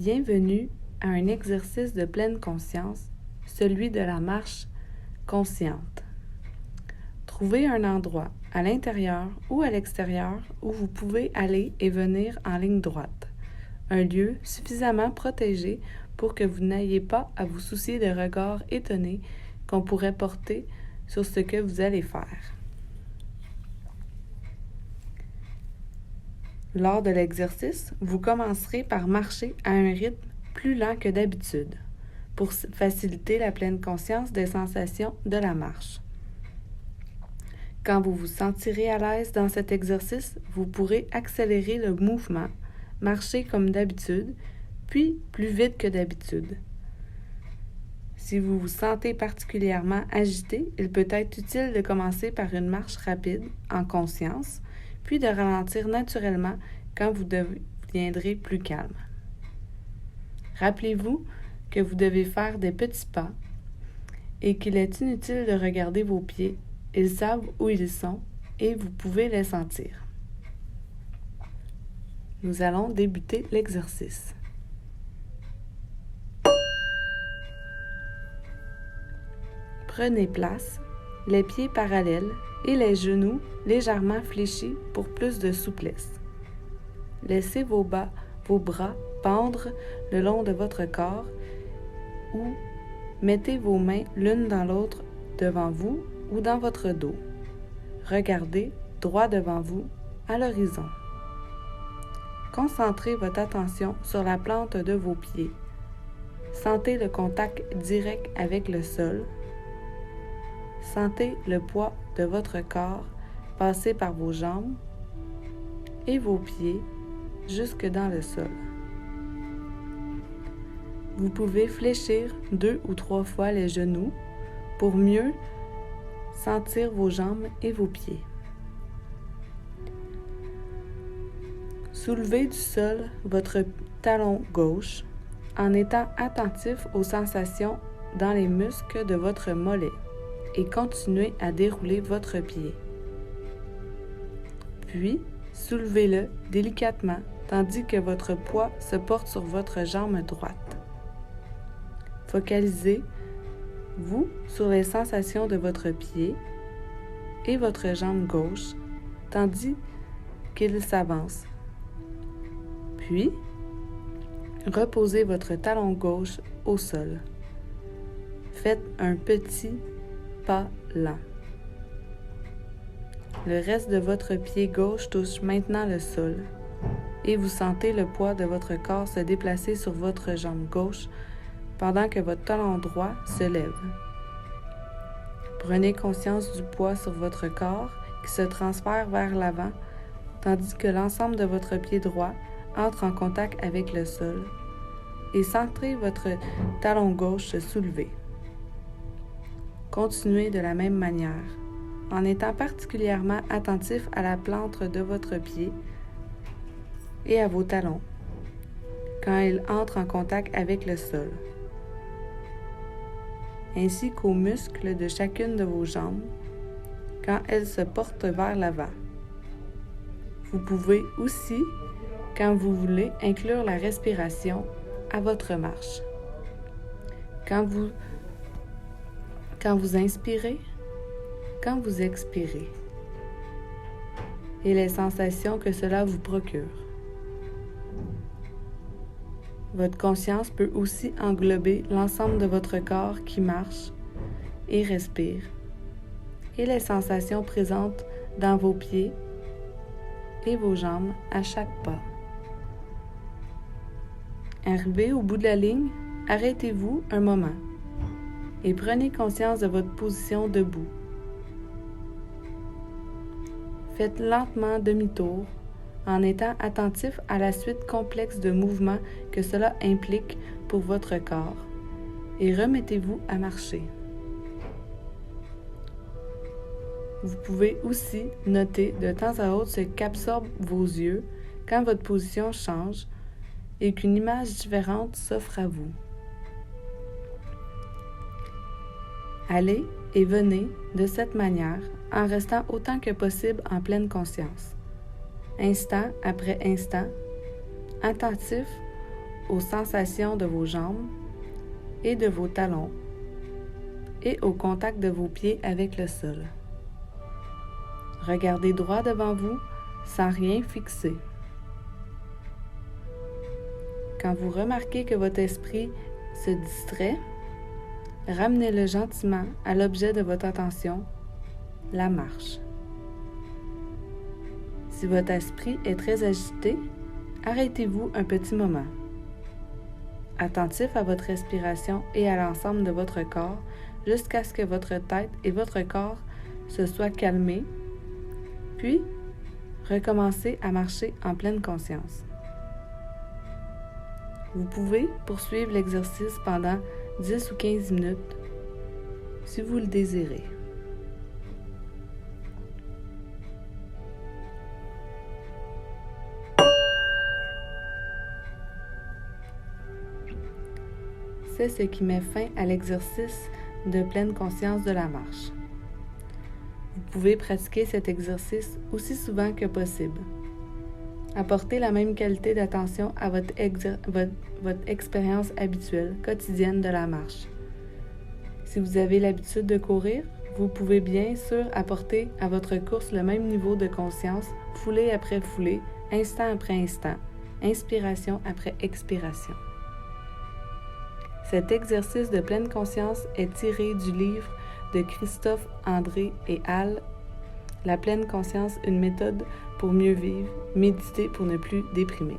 Bienvenue à un exercice de pleine conscience, celui de la marche consciente. Trouvez un endroit à l'intérieur ou à l'extérieur où vous pouvez aller et venir en ligne droite. Un lieu suffisamment protégé pour que vous n'ayez pas à vous soucier des regards étonnés qu'on pourrait porter sur ce que vous allez faire. Lors de l'exercice, vous commencerez par marcher à un rythme plus lent que d'habitude pour faciliter la pleine conscience des sensations de la marche. Quand vous vous sentirez à l'aise dans cet exercice, vous pourrez accélérer le mouvement, marcher comme d'habitude, puis plus vite que d'habitude. Si vous vous sentez particulièrement agité, il peut être utile de commencer par une marche rapide, en conscience, puis de ralentir naturellement quand vous deviendrez plus calme. Rappelez-vous que vous devez faire des petits pas et qu'il est inutile de regarder vos pieds. Ils savent où ils sont et vous pouvez les sentir. Nous allons débuter l'exercice. Prenez place, les pieds parallèles et les genoux légèrement fléchis pour plus de souplesse. Laissez vos bras pendre le long de votre corps ou mettez vos mains l'une dans l'autre devant vous ou dans votre dos. Regardez droit devant vous à l'horizon. Concentrez votre attention sur la plante de vos pieds. Sentez le contact direct avec le sol. Sentez le poids de votre corps passer par vos jambes et vos pieds jusque dans le sol. Vous pouvez fléchir 2 ou 3 fois les genoux pour mieux sentir vos jambes et vos pieds. Soulevez du sol votre talon gauche en étant attentif aux sensations dans les muscles de votre mollet et continuez à dérouler votre pied. Puis, soulevez-le délicatement tandis que votre poids se porte sur votre jambe droite. Focalisez-vous sur les sensations de votre pied et votre jambe gauche tandis qu'il s'avance. Puis, reposez votre talon gauche au sol. Faites un petit pas lent. Le reste de votre pied gauche touche maintenant le sol et vous sentez le poids de votre corps se déplacer sur votre jambe gauche pendant que votre talon droit se lève. Prenez conscience du poids sur votre corps qui se transfère vers l'avant tandis que l'ensemble de votre pied droit entre en contact avec le sol et sentez votre talon gauche se soulever. Continuez de la même manière, en étant particulièrement attentif à la plante de votre pied et à vos talons, quand ils entrent en contact avec le sol, ainsi qu'aux muscles de chacune de vos jambes, quand elles se portent vers l'avant. Vous pouvez aussi, quand vous voulez, inclure la respiration à votre marche. Quand vous inspirez, quand vous expirez, et les sensations que cela vous procure. Votre conscience peut aussi englober l'ensemble de votre corps qui marche et respire, et les sensations présentes dans vos pieds et vos jambes à chaque pas. Arrivé au bout de la ligne, arrêtez-vous un moment et prenez conscience de votre position debout. Faites lentement demi-tour en étant attentif à la suite complexe de mouvements que cela implique pour votre corps et remettez-vous à marcher. Vous pouvez aussi noter de temps à autre ce qu'absorbent vos yeux quand votre position change et qu'une image différente s'offre à vous. Allez et venez de cette manière en restant autant que possible en pleine conscience, instant après instant, attentif aux sensations de vos jambes et de vos talons et au contact de vos pieds avec le sol. Regardez droit devant vous sans rien fixer. Quand vous remarquez que votre esprit se distrait, ramenez-le gentiment à l'objet de votre attention, la marche. Si votre esprit est très agité, arrêtez-vous un petit moment. Attentif à votre respiration et à l'ensemble de votre corps, jusqu'à ce que votre tête et votre corps se soient calmés, puis recommencez à marcher en pleine conscience. Vous pouvez poursuivre l'exercice pendant 10 ou 15 minutes si vous le désirez. C'est ce qui met fin à l'exercice de pleine conscience de la marche. Vous pouvez pratiquer cet exercice aussi souvent que possible. Apportez la même qualité d'attention à votre expérience habituelle, quotidienne de la marche. Si vous avez l'habitude de courir, vous pouvez bien sûr apporter à votre course le même niveau de conscience, foulée après foulée, instant après instant, inspiration après expiration. Cet exercice de pleine conscience est tiré du livre de Christophe André et al. La pleine conscience, une méthode pour mieux vivre, méditer pour ne plus déprimer.